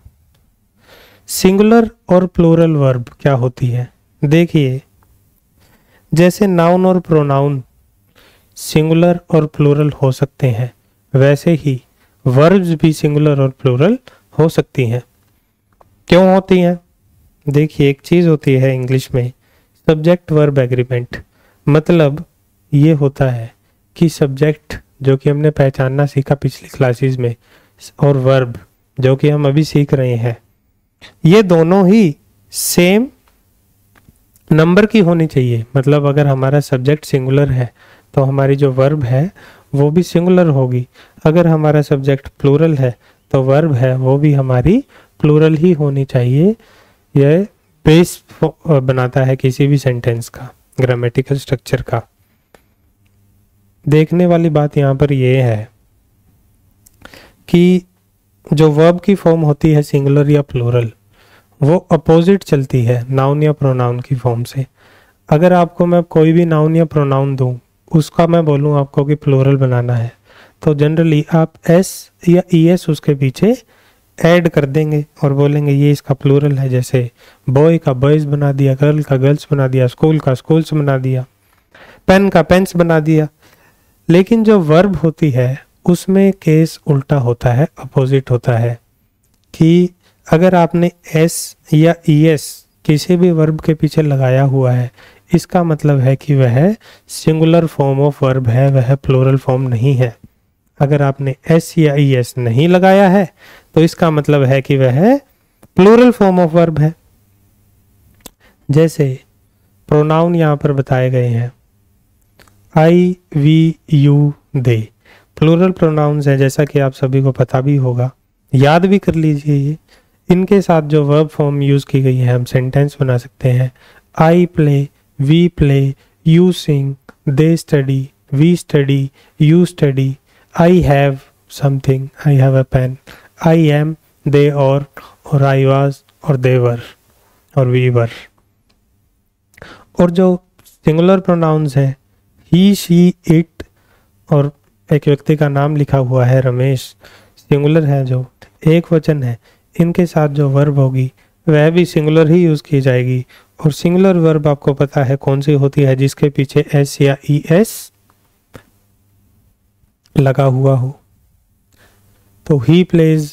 सिंगुलर और प्लूरल वर्ब क्या होती है? देखिए, जैसे नाउन और प्रोनाउन सिंगुलर और प्लूरल हो सकते हैं, वैसे ही वर्ब्स भी सिंगुलर और प्लूरल हो सकती हैं। क्यों होती हैं? देखिए, एक चीज होती है इंग्लिश में सब्जेक्ट वर्ब एग्रीमेंट। मतलब ये होता है कि सब्जेक्ट जो कि हमने पहचानना सीखा पिछली क्लासेस में, और वर्ब जो कि हम अभी सीख रहे हैं, ये दोनों ही सेम नंबर की होनी चाहिए। मतलब अगर हमारा सब्जेक्ट सिंगुलर है तो हमारी जो वर्ब है वो भी सिंगुलर होगी। अगर हमारा सब्जेक्ट प्लूरल है तो वर्ब है वो भी हमारी प्लूरल ही होनी चाहिए। यह बेस बनाता है किसी भी सेंटेंस का, ग्रामेटिकल स्ट्रक्चर का। देखने वाली बात यहाँ पर यह है कि जो वर्ब की फॉर्म होती है सिंगुलर या प्लूरल, वो अपोजिट चलती है नाउन या प्रोनाउन की फॉर्म से। अगर आपको मैं कोई भी नाउन या प्रोनाउन दूं, उसका मैं बोलूं आपको कि प्लूरल बनाना है, तो जनरली आप एस या ईएस उसके पीछे ऐड कर देंगे और बोलेंगे ये इसका प्लूरल है। जैसे बॉय का बॉयज बना दिया, गर्ल का गर्ल्स बना दिया, स्कूल का स्कूल्स बना दिया, पेन का पेन्स बना दिया। लेकिन जो वर्ब होती है उसमें केस उल्टा होता है, अपोजिट होता है कि अगर आपने एस या ईएस किसी भी वर्ब के पीछे लगाया हुआ है, इसका मतलब है कि वह सिंगुलर फॉर्म ऑफ वर्ब है, वह प्लूरल फॉर्म नहीं है। अगर आपने एस या ईएस नहीं लगाया है तो इसका मतलब है कि वह प्लूरल फॉर्म ऑफ वर्ब है। जैसे प्रोनाउन यहाँ पर बताए गए हैं, I, we, you, they, plural pronouns है, जैसा कि आप सभी को पता भी होगा, याद भी कर लीजिए। ये इनके साथ जो वर्ब फॉर्म यूज की गई है, हम सेंटेंस बना सकते हैं। I play, we play, you sing, they study, we study, you study, I have something, I have a pen, I am, they और आई वाज और दे वर और वी वर। और जो सिंगुलर प्रोनाउंस है, ही, शी, इट, और एक व्यक्ति का नाम लिखा हुआ है रमेश, सिंगुलर है, जो एक वचन है, इनके साथ जो वर्ब होगी वह भी सिंगुलर ही यूज़ की जाएगी। और सिंगुलर वर्ब आपको पता है कौन सी होती है, जिसके पीछे एस या ई एस लगा हुआ हो। तो he plays,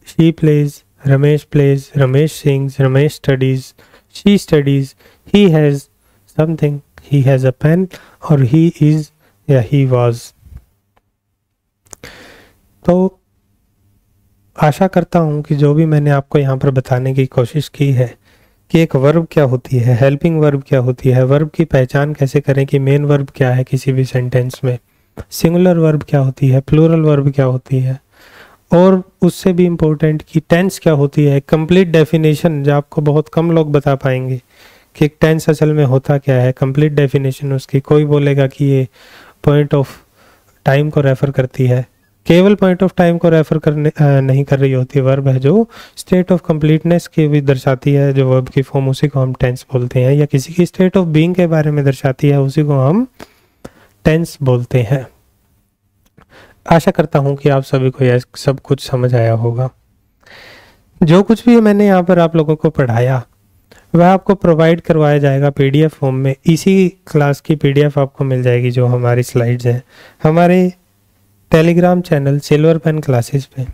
she plays, Ramesh plays, Ramesh sings, Ramesh studies, she studies, he has something, he has a pen, और ही इज़ या ही वाज। तो आशा करता हूँ कि जो भी मैंने आपको यहाँ पर बताने की कोशिश की है कि एक वर्ब क्या होती है, हेल्पिंग वर्ब क्या होती है, वर्ब की पहचान कैसे करें कि मेन वर्ब क्या है किसी भी सेंटेंस में, सिंगुलर वर्ब क्या होती है, प्लूरल वर्ब क्या होती है, और उससे भी इम्पोर्टेंट कि टेंस क्या होती है, कंप्लीट डेफिनेशन जो आपको बहुत कम लोग बता पाएंगे कि एक टेंस असल में होता क्या है, कंप्लीट डेफिनेशन उसकी। कोई बोलेगा कि ये पॉइंट ऑफ टाइम को रेफर करती है, केवल पॉइंट ऑफ टाइम को रेफर करने नहीं कर रही होती, वर्ब है जो स्टेट ऑफ कंप्लीटनेस की भी दर्शाती है, जो वर्ब की फॉर्म, उसी को हम टेंस बोलते हैं, या किसी की स्टेट ऑफ बीइंग के बारे में दर्शाती है, उसी को हम टेंस बोलते हैं। आशा करता हूँ कि आप सभी को यह सब कुछ समझ आया होगा। जो कुछ भी मैंने यहाँ पर आप लोगों को पढ़ाया वह आपको प्रोवाइड करवाया जाएगा पीडीएफ फॉर्म में। इसी क्लास की पीडीएफ आपको मिल जाएगी जो हमारी स्लाइड्स हैं हमारे Telegram channel Silver Pen Classes पे।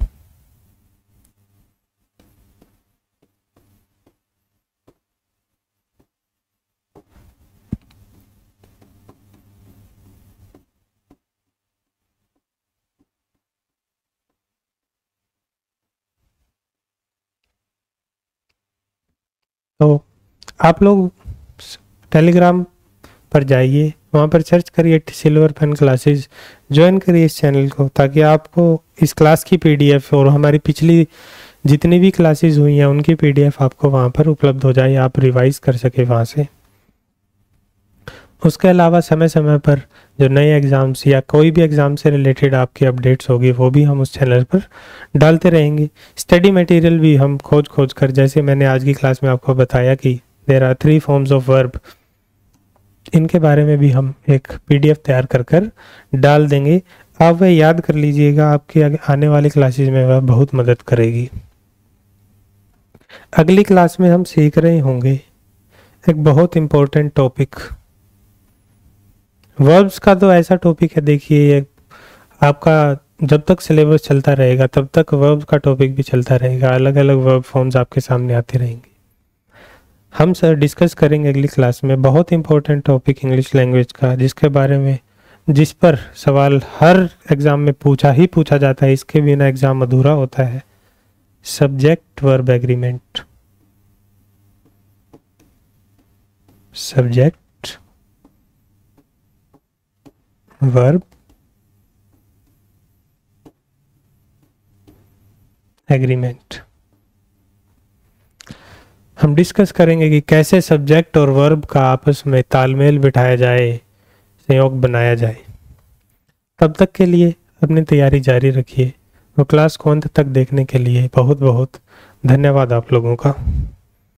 तो आप लोग टेलीग्राम पर जाइए, वहाँ पर सर्च करिए सिल्वर पेन क्लासेस, ज्वाइन करिए इस चैनल को, ताकि आपको इस क्लास की पीडीएफ और हमारी पिछली जितनी भी क्लासेस हुई हैं उनकी पीडीएफ आपको वहाँ पर उपलब्ध हो जाए, आप रिवाइज कर सके वहाँ से। उसके अलावा समय समय पर जो नए एग्ज़ाम्स या कोई भी एग्ज़ाम से रिलेटेड आपकी अपडेट्स होगी वो भी हम उस चैनल पर डालते रहेंगे। स्टडी मटेरियल भी हम खोज कर, जैसे मैंने आज की क्लास में आपको बताया कि there are 3 forms of verb, इनके बारे में भी हम एक पीडीएफ तैयार कर डाल देंगे। आप वह याद कर लीजिएगा, आपकी आने वाली क्लासेस में वह बहुत मदद करेगी। अगली क्लास में हम सीख रहे होंगे एक बहुत इम्पोर्टेंट टॉपिक, वर्ब्स का। तो ऐसा टॉपिक है, देखिए आपका जब तक सिलेबस चलता रहेगा तब तक वर्ब्स का टॉपिक भी चलता रहेगा, अलग अलग वर्ब फॉर्म्स आपके सामने आते रहेंगे। हम सर डिस्कस करेंगे अगली क्लास में बहुत इंपॉर्टेंट टॉपिक इंग्लिश लैंग्वेज का, जिसके बारे में जिस पर सवाल हर एग्ज़ाम में पूछा जाता है, इसके बिना एग्ज़ाम अधूरा होता है। Subject verb agreement, subject verb agreement. हम डिस्कस करेंगे कि कैसे सब्जेक्ट और वर्ब का आपस में तालमेल बिठाया जाए, संयोग बनाया जाए। तब तक के लिए अपनी तैयारी जारी रखिए और क्लास को अंत तक देखने के लिए बहुत बहुत धन्यवाद आप लोगों का।